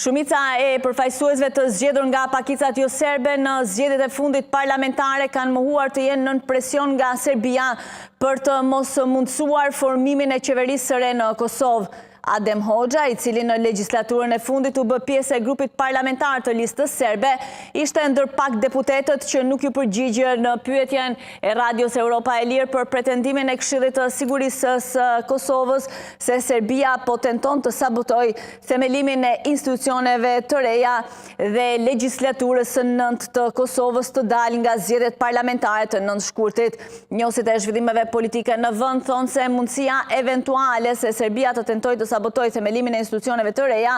Shumica e përfaqësuesve të zgjedhur nga pakicat jo serbe në zgjedhjet e fundit parlamentare kanë mohuar të jenë nën presion nga Serbia për të mos mundësuar formimin e qeverisë së re në Kosovë. Adem Hoxha, i cili në legjislaturën e fundit u bë pjesë e grupit parlamentar të listës serbe, ishte ndër pak deputetët që nuk ju përgjigjë në pyetjen e Radios Europa e Lirë për pretendimin e Këshillit të Sigurisë së Kosovës se Serbia po tenton të sabotojë themelimin e institucioneve të reja dhe legjislaturës së nëntë të Kosovës të dalë nga zgjedhjet parlamentare të 9 shkurtit. Njohësit e zhvillimeve politike në vend thonë se mundësia eventuale se Serbia të tentojë të sabotoj themelimin e institucioneve të reja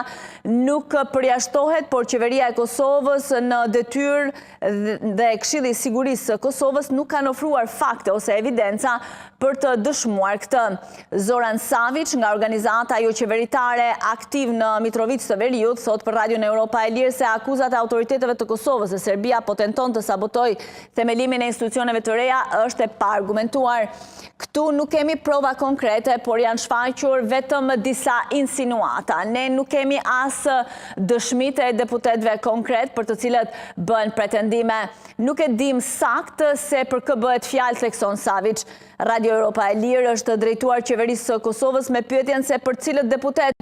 nuk përjashtohet, por qeveria e Kosovës në detyrë dhe Këshilli i Sigurisë së Kosovës nuk kanë ofruar fakte ose evidenca për të dëshmuar këtë. Zoran Savic nga organizata jo qeveritare aktiv në Mitrovic të Veriut thot për Radion Europa e Lirë se akuzat e autoriteteve të Kosovës se Serbia po tenton të sabotoj themelimin e institucioneve të reja është e paargumentuar. Këtu nuk kemi prova konkrete, por janë shfaqur vetëm disa insinuata. Ne nuk kemi as dëshmite e deputetve konkret për të cilët bën pretendime. Nuk e dim sakt se për kë bëhet fjalë, thekson Savic. Radio Europa e Lirë është drejtuar qeverisë së Kosovës me pyetjen se për cilët deputet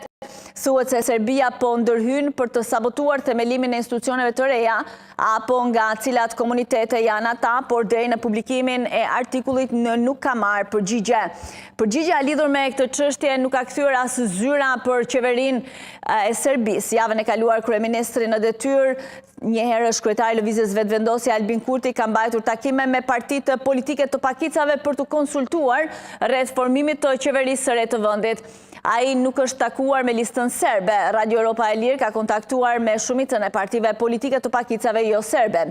thuhet se Serbia po ndërhyn për të sabotuar themelimin e institucioneve të reja, apo nga cilat komunitete janë ata, por deri në publikimin e artikullit nuk ka marrë përgjigje. Përgjigjja lidhur me këtë çështje nuk ka kthyer as zyra për qeverinë e Serbisë. Javën e kaluar kryeministri në detyrë, njëherë është kryetari i lëvizjes vetëvendosje Albin Kurti, ka mbajtur takime me partitë politike të pakicave për të konsultuar rreth formimit të qeverisë së re të vendit. Ai nuk është takuar me listën serbe. Radio Europa e Lirë ka kontaktuar me shumicën e partive politike të pakicave jo serbe.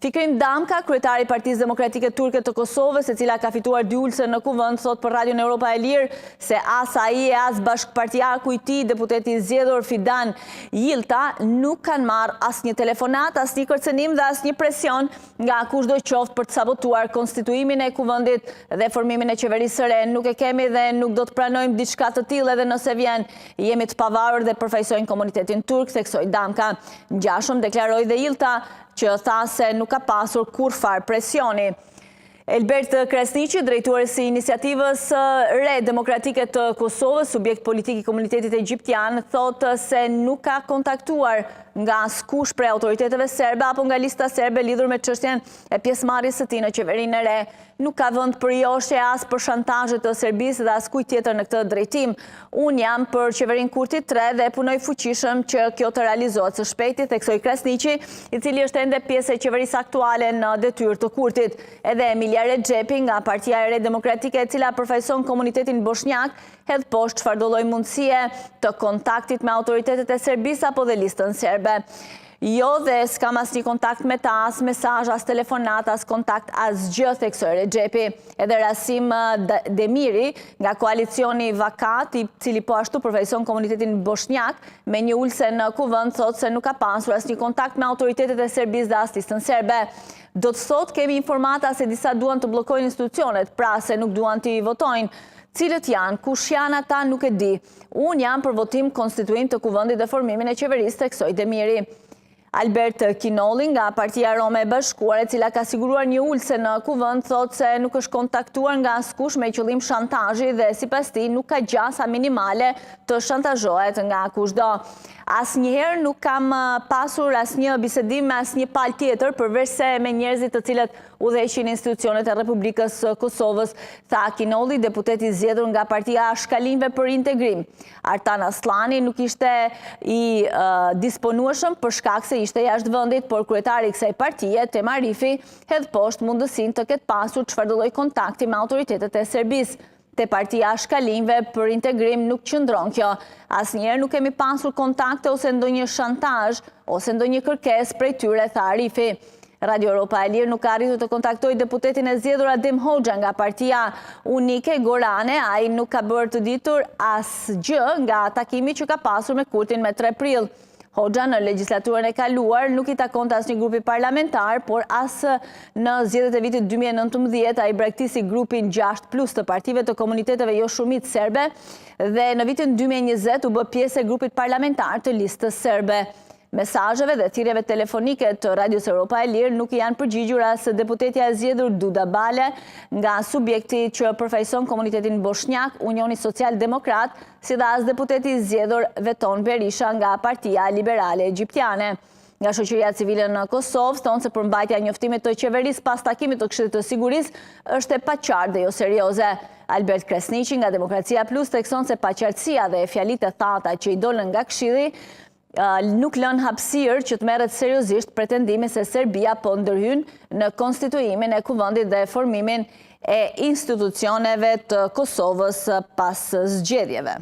Fikrim Damka, kryetari i Partisë Demokratike Turke të Kosovës, e cila ka fituar 2 ulse në kuvend, thot për Radion Europa e Lirë se as ai e as bashkëpartiaku i tij, deputeti i zgjedhur Fidan Yilta, nuk kanë marrë asnjë telefonat, asnjë kërcënim dhe asnjë presion nga kushdo qoftë për të sabotuar konstituimin e kuvendit dhe formimin e qeverisë së re. Nuk e kemi dhe nuk do të pranojmë diçka të tillë edhe nëse vjen, jemi të pavarur dhe përfaqësojnë komunitetin turk, theksoi Damka. Ngjashëm deklaroi dhe Yilta që tha se nuk ka pasur kurrfar presioni. Elbert Kresniqi, drejtuesi i iniciativës re demokratike të Kosovës, subjekt politik i komunitetit egjiptian, thotë se nuk ka kontaktuar nga askush prej autoriteteve serbe apo nga lista serbe lidhur me çështjen e pjesëmarrjes së tij në qeverinë e re. Nuk ka vend për joshje as për shantazhe të Serbisë dhe as kujt tjetër në këtë drejtim. Unë jam për qeverinë Kurti 3 dhe punoj fuqishëm që kjo të realizohet së shpejti, theksoi Kresniqi, i cili është ende pjesë e qeverisë aktuale në detyrë të Kurtit. Edhe Emilia Rexhepi nga Partia e Re Demokratike, e cila përfaqëson komunitetin bosnjak, hedh poshtë çfarëdo lloj mundësie të kontaktit me autoritetet e Serbisë apo dhe listën serbe. Jo, dhe s'kam asnjë kontakt me ta, as mesazh, as telefonat, as kontakt, asgjë, theksoi Rexhepi. Edhe Rasim Demiri nga koalicioni Vakat, i cili po ashtu përfaqëson komunitetin bosnjak, me një ulse në kuvend, thotë se nuk ka pasur asnjë kontakt me autoritetet e Serbisë dhe as listën serbe. Do të thotë kemi informata se disa duan të bllokojnë institucionet, pra se nuk duan të votojnë. Cilët janë, kush janë ata nuk e di. Unë jam për votim konstituim të kuvendit dhe formimin e qeverisë, theksoi Demiri. Albert Kinolli nga Partia Rome e Bashkuar, e cila ka siguruar një ulse në kuvend, thotë se nuk është kontaktuar nga askush me qëllim shantazhi dhe sipas tij nuk ka gjasa minimale të shantazhohet nga kushdo. Asnjëherë nuk kam pasur asnjë bisedim me asnjë palë tjetër përveçse me njerëzit të cilët udhëheqin institucionet e Republikës së Kosovës, tha Kinolli, deputeti i zgjedhur nga Partia e Shkalinjve për Integrim. Artan Aslani nuk ishte i disponueshëm për shkak se ishte jashtë vendit, por kryetari i kësaj partie, Tema Rifi, hedh poshtë mundësinë të ketë pasur çfarëdo lloj kontakti me autoritetet e Serbisë. Te Partia e Shkalinjve për Integrim nuk qëndron kjo. Asnjëherë nuk kemi pasur kontakte ose ndonjë shantazh ose ndonjë kërkesë prej tyre, tha Rifi. Radio Europa e Lirë nuk ka arritur të kontaktojë deputetin e zgjedhur Adem Hoxha nga Partia Unike Gorane. Ai nuk ka bërë të ditur asgjë nga takimi që ka pasur me Kurtin me 3 prill. Hoxha në legjislaturën e kaluar nuk I takonte asnjë grupi parlamentar, por as në zgjedhjet e vitit 2019 ai bregtisi grupin 6+ të partive të komuniteteve jo shumicë serbe dhe në vitin 2020 u bë pjesë e grupit parlamentar të listës serbe. Mesazheve dhe thirrjeve telefonike të Radios Europa e Lirë nuk I janë përgjigjur as deputetja e zgjedhur Duda Bale nga subjekti që përfaqëson komunitetin bosnjak, Unioni Social Demokrat, si dhe as deputeti I zgjedhur Veton Berisha nga Partia Liberale Egjiptiane. Nga shoqëria civile në Kosovë thonë se përmbajtja e njoftimit të qeverisë pas takimit të Këshillit të Sigurisë është e paqartë dhe jo serioze. Albert Kresniqi nga Demokracia Plus thekson se paqartësia dhe fjalitë e thata që I dolën nga Këshilli nuk lën hapësirë që të merret seriozisht pretendimi se Serbia po ndërhyn në konstituimin e kuvendit dhe formimin e institucioneve të Kosovës pas zgjedhjeve.